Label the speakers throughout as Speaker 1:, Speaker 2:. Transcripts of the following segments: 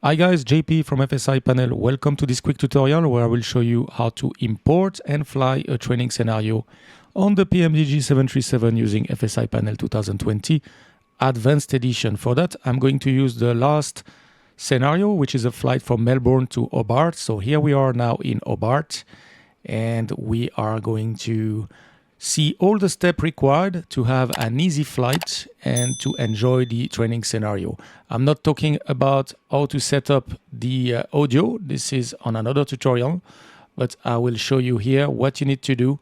Speaker 1: Hi guys, JP from FSiPanel. Welcome to this quick tutorial where I will show you how to import and fly a training scenario on the PMDG737 using FSiPanel 2020 Advanced Edition. For that, I'm going to use the last scenario, which is a flight from Melbourne to Hobart. So here we are now in Hobart, and we are going to see all the steps required to have an easy flight and to enjoy the training scenario. I'm not talking about how to set up the audio. This is on another tutorial, but I will show you here what you need to do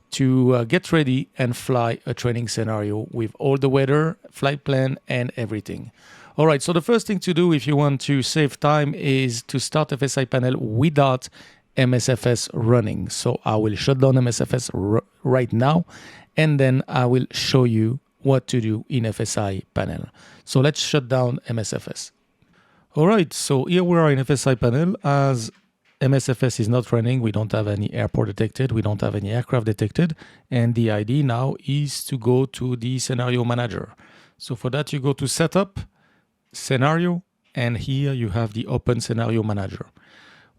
Speaker 1: to get ready and fly a training scenario with all the weather, flight plan, and everything. All right, so the first thing to do if you want to save time is to start FSiPanel without MSFS running. So I will shut down MSFS right now, and then I will show you what to do in FSiPanel. So let's shut down MSFS. All right, so here we are in FSiPanel. As MSFS is not running, we don't have any airport detected, we don't have any aircraft detected, and the idea now is to go to the scenario manager. So for that, you go to Setup, Scenario, and here you have the Open Scenario Manager.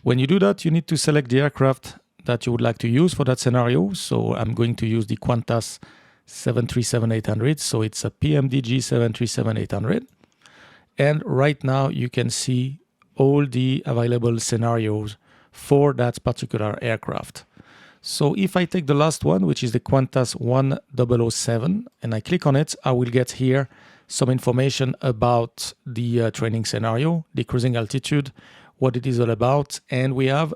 Speaker 1: When you do that, you need to select the aircraft that you would like to use for that scenario. So I'm going to use the Qantas 737-800. So it's a PMDG 737-800. And right now you can see all the available scenarios for that particular aircraft. So if I take the last one, which is the Qantas 1007, and I click on it, I will get here some information about the training scenario, the cruising altitude, what it is all about, and we have,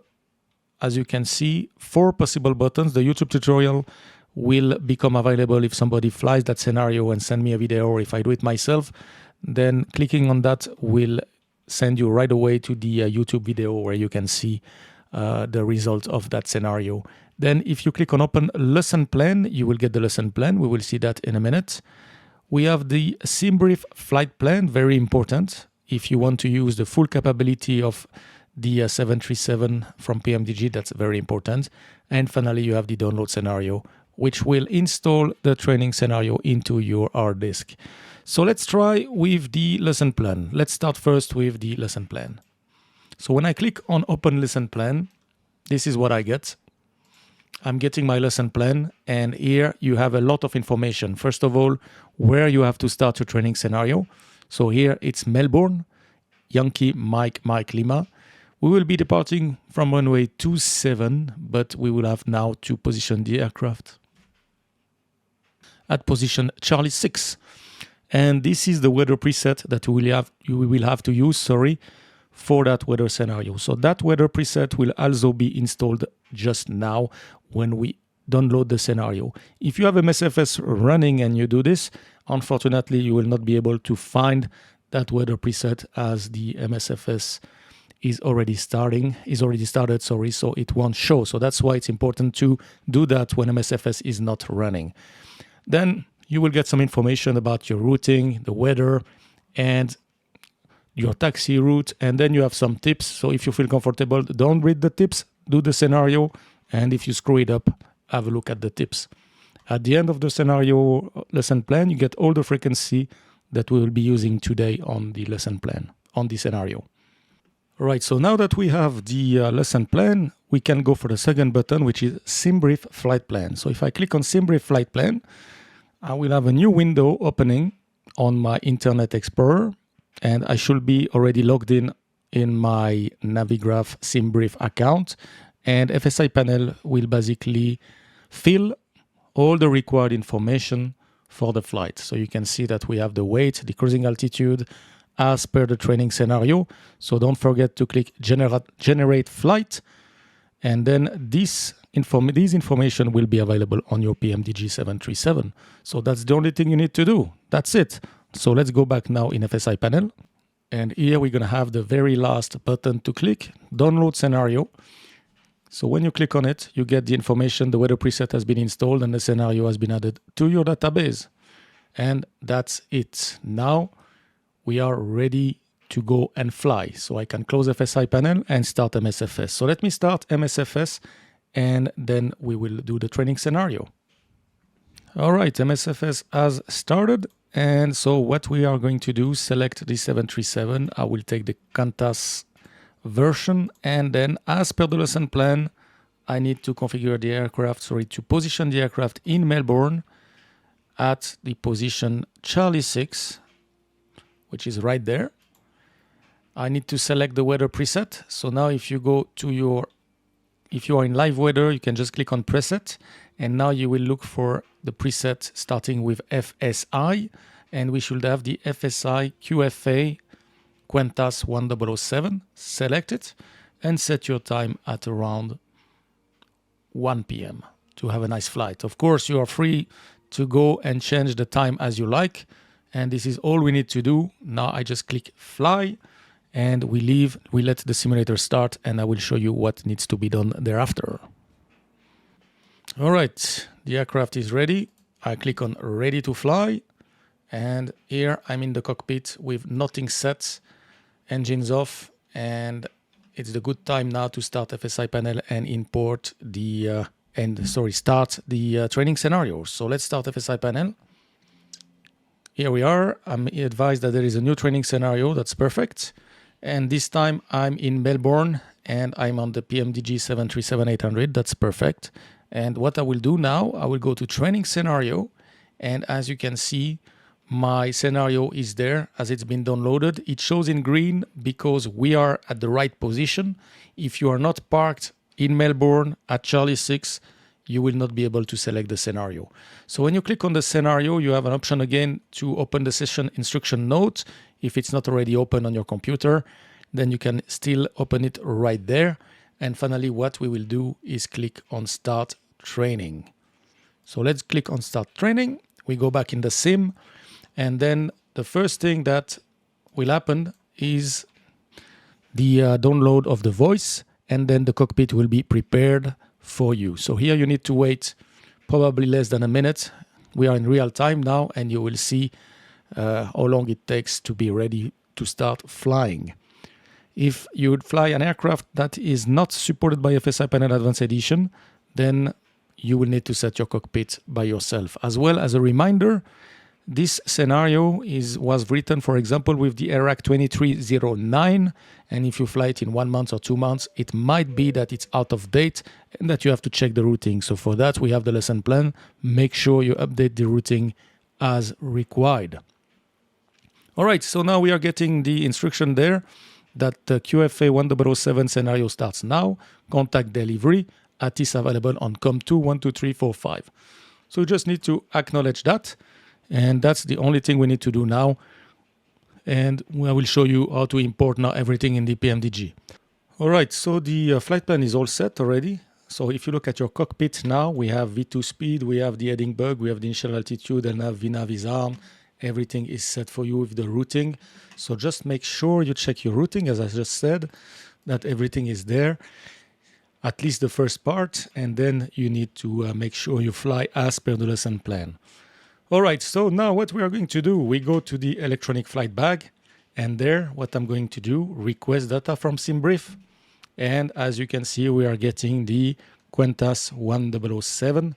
Speaker 1: as you can see, 4 possible buttons. The YouTube tutorial will become available if somebody flies that scenario and send me a video, or if I do it myself, then clicking on that will send you right away to the YouTube video where you can see the result of that scenario. Then if you click on Open Lesson Plan, you will get the lesson plan. We will see that in a minute. We have the SimBrief flight plan, very important if you want to use the full capability of the 737 from PMDG. That's very important. And finally, you have the download scenario, which will install the training scenario into your hard disk. So let's try with the lesson plan. Let's start first with the lesson plan. So when I click on Open Lesson Plan, this is what I get. I'm getting my lesson plan, and here you have a lot of information. First of all, where you have to start your training scenario. So here it's Melbourne, Yankee Mike Lima. We will be departing from runway 27, but we will have now to position the aircraft at position Charlie 6. And this is the weather preset that you will have to use, for that weather scenario. So that weather preset will also be installed just now when we download the scenario. If you have MSFS running and you do this, unfortunately, you will not be able to find that weather preset as the MSFS is already started, so it won't show. So that's why it's important to do that when MSFS is not running. Then you will get some information about your routing, the weather, and your taxi route, and then you have some tips. So if you feel comfortable, don't read the tips, do the scenario, and if you screw it up, have a look at the tips. At the end of the scenario lesson plan, you get all the frequency that we will be using today on the lesson plan, on the scenario. All right, so now that we have the lesson plan, we can go for the second button, which is SimBrief Flight Plan. So if I click on SimBrief Flight Plan, I will have a new window opening on my Internet Explorer, and I should be already logged in my Navigraph SimBrief account, and FSiPanel will basically fill all the required information for the flight. So you can see that we have the weight, the cruising altitude as per the training scenario. So don't forget to click generate flight, and then these information will be available on your PMDG 737. So that's the only thing you need to do. That's it. So let's go back now in FSiPanel, and here we're going to have the very last button to click, download scenario. So when you click on it, you get the information, the weather preset has been installed and the scenario has been added to your database. And that's it. Now we are ready to go and fly. So I can close FSiPanel and start MSFS. So let me start MSFS, and then we will do the training scenario. All right, MSFS has started, And so what we are going to do, select the 737. I will take the Qantas version, and then as per the lesson plan, I need to configure the aircraft, to position the aircraft in Melbourne at the position Charlie 6, which is right there. I need to select the weather preset. So now if you go to if you are in live weather, you can just click on preset, and now you will look for the preset starting with FSI, and we should have the FSI QFA Qantas 1007. Select it and set your time at around 1 p.m. to have a nice flight. Of course, you are free to go and change the time as you like, and this is all we need to do. Now I just click fly, and we let the simulator start, and I will show you what needs to be done thereafter. All right, the aircraft is ready. I click on ready to fly, and here I'm in the cockpit with nothing set, engines off, and it's the good time now to start FSiPanel and import start the training scenarios. So let's start FSiPanel. Here we are. I'm advised that there is a new training scenario. That's perfect. And this time I'm in Melbourne and I'm on the PMDG 737-800. That's perfect. And what I will do now, I will go to training scenario. And as you can see, my scenario is there as it's been downloaded. It shows in green because we are at the right position. If you are not parked in Melbourne at Charlie 6, you will not be able to select the scenario. So when you click on the scenario, you have an option again to open the session instruction note. If it's not already open on your computer, then you can still open it right there. And finally, what we will do is click on Start Training. So let's click on Start Training. We go back in the sim. And then the first thing that will happen is the download of the voice, and then the cockpit will be prepared for you. So here you need to wait probably less than a minute. We are in real time now, and you will see how long it takes to be ready to start flying. If you would fly an aircraft that is not supported by FSiPanel Advanced Edition, then you will need to set your cockpit by yourself. As well as a reminder, this scenario was written, for example, with the AIRAC 2309, and if you fly it in 1 month or 2 months, it might be that it's out of date and that you have to check the routing. So for that, we have the lesson plan. Make sure you update the routing as required. All right, so now we are getting the instruction there that the QFA 1007 scenario starts now. Contact delivery. ATIS available on COM2 12345. So you just need to acknowledge that. And that's the only thing we need to do now. And I will show you how to import now everything in the PMDG. All right, so the flight plan is all set already. So if you look at your cockpit now, we have V2 speed, we have the heading bug, we have the initial altitude, and have VNAV is armed. Everything is set for you with the routing. So just make sure you check your routing, as I just said, that everything is there, at least the first part, and then you need to make sure you fly as per the lesson plan. All right, so now what we are going to do, we go to the electronic flight bag, and there, what I'm going to do, request data from SimBrief. And as you can see, we are getting the Qantas 1007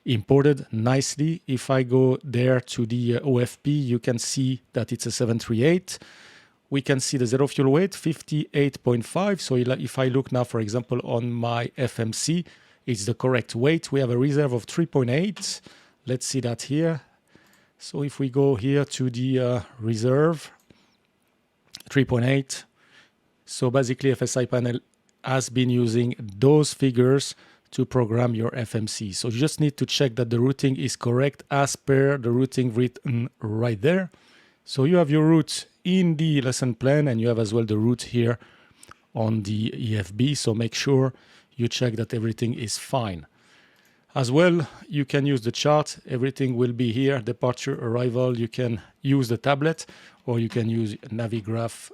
Speaker 1: imported nicely. If I go there to the OFP, you can see that it's a 738. We can see the zero fuel weight, 58.5. So if I look now, for example, on my FMC, it's the correct weight. We have a reserve of 3.8. Let's see that here. So if we go here to the reserve, 3.8. So basically FSiPanel has been using those figures to program your FMC. So you just need to check that the routing is correct as per the routing written right there. So you have your route in the lesson plan, and you have as well the route here on the EFB. So make sure you check that everything is fine. As well, you can use the chart. Everything will be here. Departure, arrival. You can use the tablet, or you can use Navigraph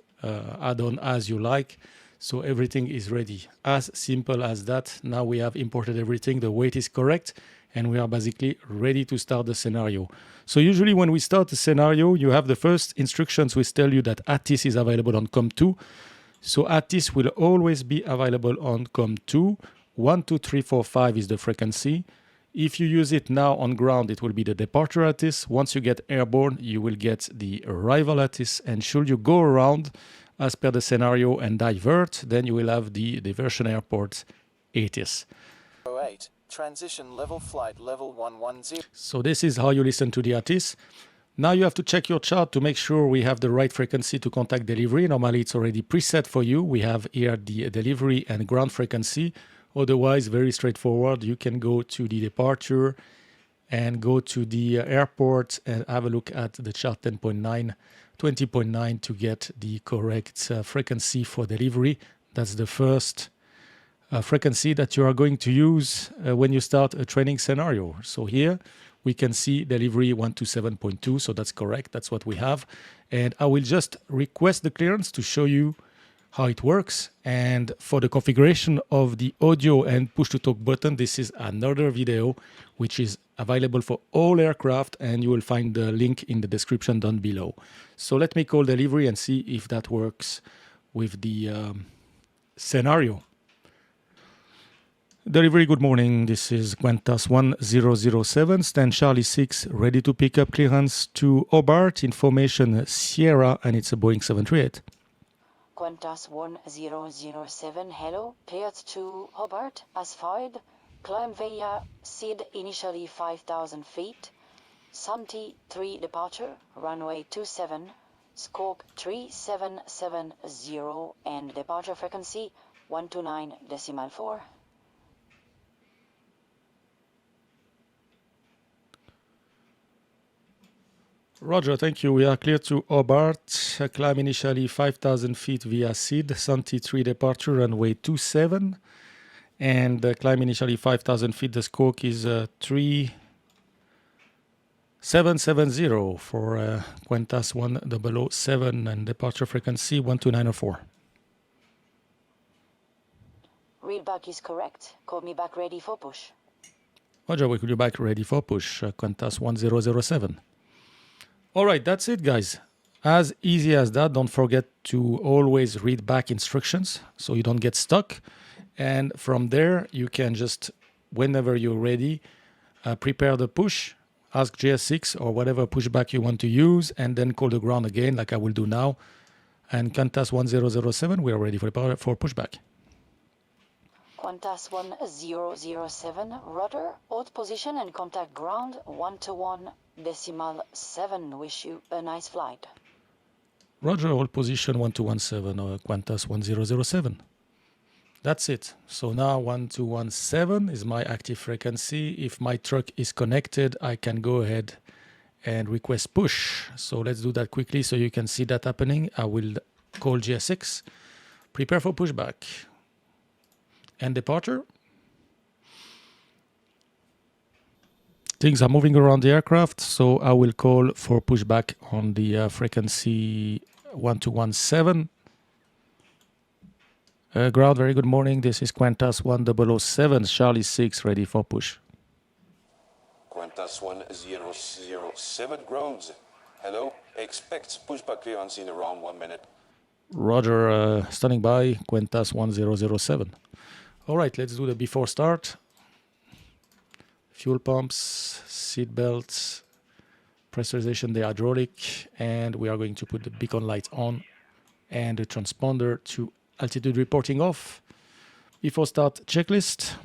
Speaker 1: add-on as you like. So everything is ready. As simple as that. Now we have imported everything. The weight is correct, and we are basically ready to start the scenario. So usually when we start the scenario, you have the first instructions which tell you that ATIS is available on COM2. So ATIS will always be available on COM2. 12345 is the frequency. If you use it now on ground, it will be the departure lattice. Once you get airborne, you will get the arrival lattice. And should you go around as per the scenario and divert, then you will have the diversion airport ATIS.
Speaker 2: 08, transition level flight level 110.
Speaker 1: So this is how you listen to the ATIS. Now you have to check your chart to make sure we have the right frequency to contact delivery. Normally it's already preset for you. We have here the delivery and ground frequency. Otherwise, very straightforward. You can go to the departure and go to the airport and have a look at the chart 10.9, 20.9 to get the correct frequency for delivery. That's the first frequency that you are going to use when you start a training scenario. So here we can see delivery 127.2, so that's correct. That's what we have. And I will just request the clearance to show you how it works. And for the configuration of the audio and push to talk button, this is another video which is available for all aircraft, and you will find the link in the description down below. So let me call delivery and see if that works with the scenario. Delivery, good morning. This is Qantas 1007, stand Charlie 6, ready to pick up clearance to Hobart, information Sierra, and it's a Boeing 738.
Speaker 3: Qantas 1007, hello, cleared to Hobart, as fired, climb via SID initially 5,000 feet, Santi 3 departure, runway 27, squawk 3770 and departure frequency 129.4.
Speaker 1: Roger, thank you. We are clear to Hobart. Climb initially 5,000 feet via SID. Santi 3 departure, runway 27. And climb initially 5,000 feet. The squawk is 3770 for Qantas 1007 and departure frequency 129.4.
Speaker 3: Readback is correct. Call me back ready for push.
Speaker 1: Roger, we call you back ready for push. Qantas 1007. All right, that's it, guys. As easy as that. Don't forget to always read back instructions so you don't get stuck. And from there, you can just, whenever you're ready, prepare the push, ask JS6 or whatever pushback you want to use, and then call the ground again, like I will do now. And Qantas 1007, we are ready for pushback.
Speaker 3: Qantas 1007, rudder, hold position and contact ground 121.7. Wish you a nice flight.
Speaker 1: Roger, hold position 1217, Qantas 1007. That's it. So now 1217 is my active frequency. If my truck is connected, I can go ahead and request push. So let's do that quickly so you can see that happening. I will call GS6, prepare for pushback. And departure. Things are moving around the aircraft, so I will call for pushback on the frequency 1217. Ground, very good morning. This is Qantas 1007, Charlie 6, ready for push.
Speaker 4: Qantas 1007, ground. Hello, expect pushback clearance in around 1 minute.
Speaker 1: Roger, standing by, Qantas 1007. All right, let's do the before start. Fuel pumps, seat belts, pressurization, the hydraulic, and we are going to put the beacon lights on and the transponder to altitude reporting off. Before start, checklist.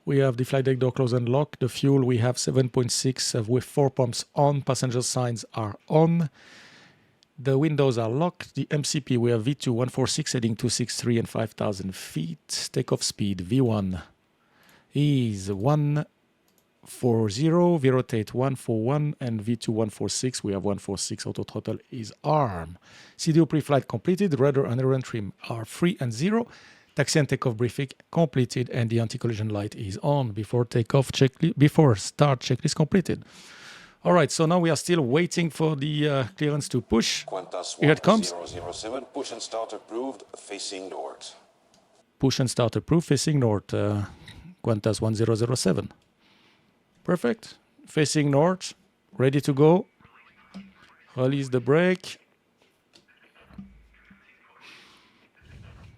Speaker 1: We have the flight deck door closed and locked. The fuel, we have 7.6 with 4 pumps on. Passenger signs are on. The windows are locked. The MCP, we have V2 146 heading 263 and 5,000 feet. Takeoff speed V1 is 140, V-rotate 141, and V2 146, we have 146. Auto throttle is arm. CDO pre-flight completed. Rudder and run trim are free and 0. Taxi and takeoff briefing completed, and the anti-collision light is on. Before takeoff before start checklist completed. All right, so now we are still waiting for the clearance to push.
Speaker 4: Qantas
Speaker 1: Here it comes.
Speaker 4: 1007, push and start approved, facing north.
Speaker 1: Push and start approved, facing north. Qantas 1007. Perfect. Facing north, ready to go. Release the brake.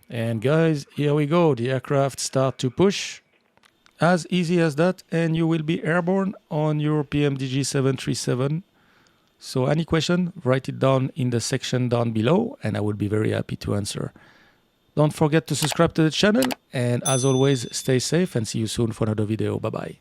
Speaker 1: And guys, here we go. The aircraft start to push. As easy as that, and you will be airborne on your PMDG 737. So any question, write it down in the section down below, and I will be very happy to answer. Don't forget to subscribe to the channel, and as always, stay safe and see you soon for another video. Bye-bye.